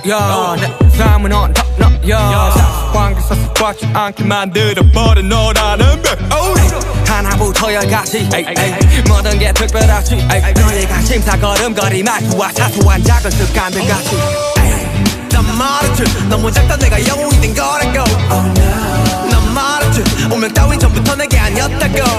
야, 내 삶은 on top 너야 관계에서 꽉지 않게 만들어버린 너라는 별 하나부터 열까지 모든 게 특별하지 너의 관심사 걸음걸이 말투와 사소한 작은 습관들 같이 난 말했지 너무 작다 내가 영웅이 된 거라고 난 말했지 운명 따윈 전부터 내게 아니었다고